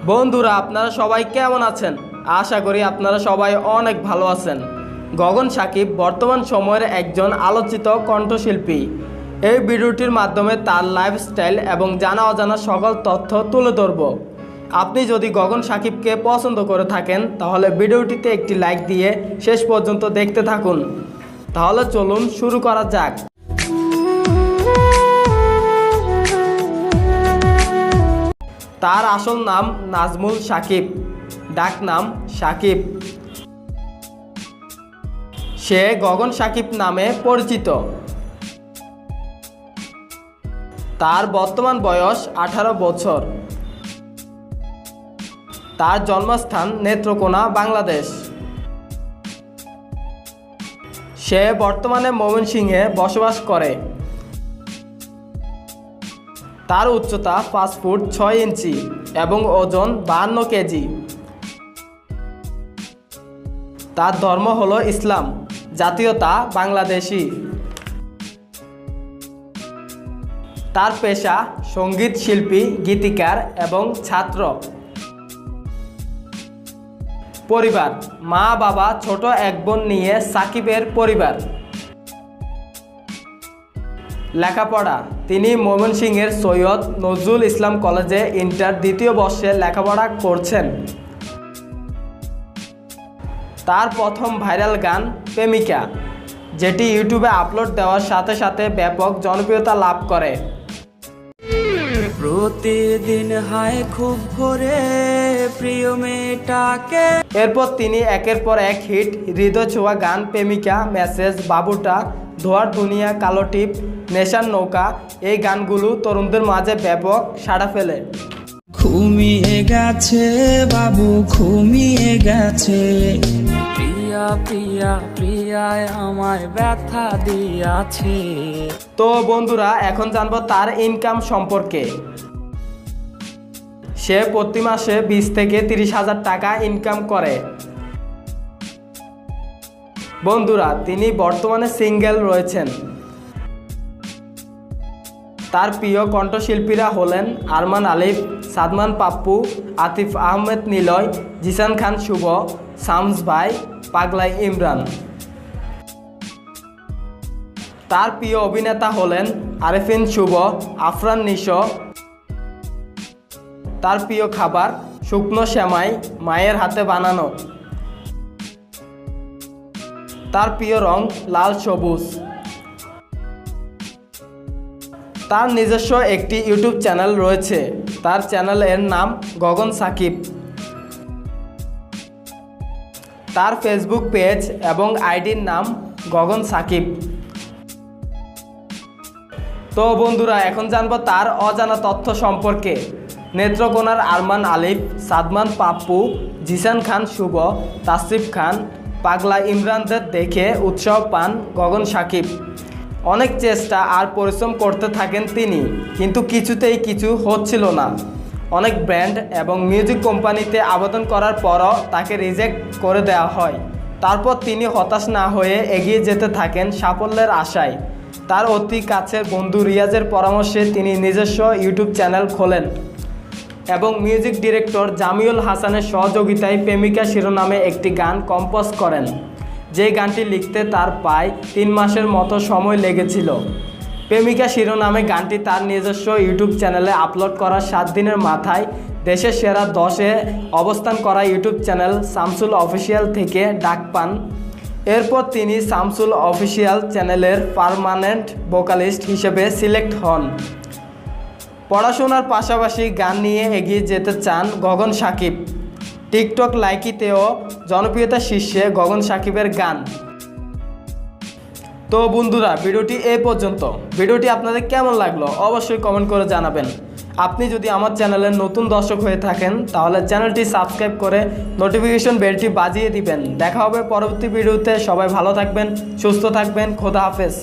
বন্ধুরা, আপনারা সবাই কেমন আছেন? আশা করি আপনারা সবাই অনেক ভালো আছেন। গগন সাকিব বর্তমান সময়ের একজন আলোচিত কণ্ঠশিল্পী। এই ভিডিওটির মাধ্যমে তার লাইফস্টাইল এবং জানা অজানা সকল তথ্য তুলে ধরব। আপনি যদি গগন সাকিবকে পছন্দ করে থাকেন তাহলে ভিডিওটিতে একটি লাইক দিয়ে শেষ পর্যন্ত দেখতে থাকুন। তাহলে চলুন শুরু করা যাক। তার আসল নাম নাজমুল সাকিব, ডাকনাম সাকিব। সে গগন সাকিব নামে পরিচিত। তার বর্তমান বয়স 18 বছর। তার জন্মস্থান নেত্রকোনা, বাংলাদেশ। সে বর্তমানে ময়মনসিংহে বসবাস করে। তার উচ্চতা 5 ফুট 6 ইঞ্চি এবং ওজন 52 কেজি। তার ধর্ম হলো ইসলাম, জাতীয়তা বাংলাদেশি। তার পেশা সঙ্গীত শিল্পী, গীতিকার এবং ছাত্র। পরিবার: মা, বাবা, ছোট এক বোন নিয়ে সাকিবের পরিবার। লেখাপড়া: তিনি ময়মনসিংহের সৈয়দ নজরুল ইসলাম কলেজে ইন্টার দ্বিতীয় বর্ষে লেখাপড়া করছেন। তার প্রথম ভাইরাল গান প্রেমিকা, যেটি ইউটিউবে আপলোড দেওয়ার সাথে সাথে ব্যাপক জনপ্রিয়তা লাভ করে। প্রতিদিন হায় খুব ভোরে প্রিয় মেয়েটাকে। এরপর তিনি একের পর এক হিট হৃদয় ছোঁয়া গান প্রেমিকা, মেসেজ, বাবুটা, ধোয়ার দুনিয়া, কালো টিপ, নেশার নৌকা এই গানগুলো তরুণদের মাঝে ব্যাপক সাড়া ফেলে। ঘুমিয়ে গেছে বাবু, ঘুমিয়ে গেছে। প্রিয়া প্রিয়া প্রিয়ায় আমায় ব্যথা দিয়াছে। তো বন্ধুরা, এখন জানবো তার ইনকাম সম্পর্কে। সে প্রতি মাসে 20 থেকে 30 হাজার টাকা ইনকাম করে। বন্ধুরা, তিনি বর্তমানে সিঙ্গেল রয়েছেন। তার প্রিয় কণ্ঠশিল্পীরা হলেন আরমান আলিফ, সাদমান পাপ্পু, আতিফ আহমেদ নিলয়, জিসান খান শুভ, শামস ভাই, পাগলাই ইমরান। তার প্রিয় অভিনেতা হলেন আরেফিন শুভ, আফরান নিশো। তার প্রিয় খাবার শুকনো সেমাই, মায়ের হাতে বানানো। তার প্রিয় রং লাল সবুজ। তার নিজস্ব একটি ইউটিউব চ্যানেল রয়েছে। তার চ্যানেলের নাম গগন সাকিব। তার ফেসবুক পেজ এবং আইডির নাম গগন সাকিব। তো বন্ধুরা, এখন জানবো তার অজানা তথ্য সম্পর্কে। নেত্রকোনার আরমান আলিফ, সাদমান পাপ্পু, জিসান খান শুভ, তাসরিফ খান, পাগলা ইমরানদের দেখে উৎসাহ পান গগন সাকিব। অনেক চেষ্টা আর পরিশ্রম করতে থাকেন তিনি, কিন্তু কিছুতেই কিছু হচ্ছিল না। অনেক ব্র্যান্ড এবং মিউজিক কোম্পানিতে আবেদন করার পরও তাকে রিজেক্ট করে দেওয়া হয়। তারপর তিনি হতাশ না হয়ে এগিয়ে যেতে থাকেন সাফল্যের আশায়। তার অতি কাছের বন্ধু রিয়াজের পরামর্শে তিনি নিজস্ব ইউটিউব চ্যানেল খোলেন এবং মিউজিক ডিরেক্টর জামিউল হাসানের সহযোগিতায় প্রেমিকা শিরোনামে একটি গান কম্পোজ করেন। যে গানটি লিখতে তার প্রায় 3 মাসের মতো সময় লেগেছিল। প্রেমিকা শিরোনামে গানটি তার নিজস্ব ইউটিউব চ্যানেলে আপলোড করার 7 দিনের মাথায় দেশের সেরা 10-এ অবস্থান করা ইউটিউব চ্যানেল শামসুল অফিসিয়াল থেকে ডাক পান। এরপর তিনি শামসুল অফিসিয়াল চ্যানেলের পার্মানেন্ট ভোকালিস্ট হিসেবে সিলেক্ট হন। পড়াশোনার পাশাপাশি গান নিয়ে এগিয়ে যেতে চান গগন সাকিব। টিকটক লাইকিতেও জনপ্রিয়তার শীর্ষে গগন সাকিবের গান। তো বন্ধুরা, ভিডিওটি এই পর্যন্ত। ভিডিওটি আপনাদের কেমন লাগলো অবশ্যই কমেন্ট করে জানাবেন। আপনি যদি আমার চ্যানেলের নতুন দর্শক হয়ে থাকেন তাহলে চ্যানেলটি সাবস্ক্রাইব করে নোটিফিকেশন বেলটি বাজিয়ে দিবেন। দেখা হবে পরবর্তী ভিডিওতে। সবাই ভালো থাকবেন, সুস্থ থাকবেন। খোদা হাফেজ।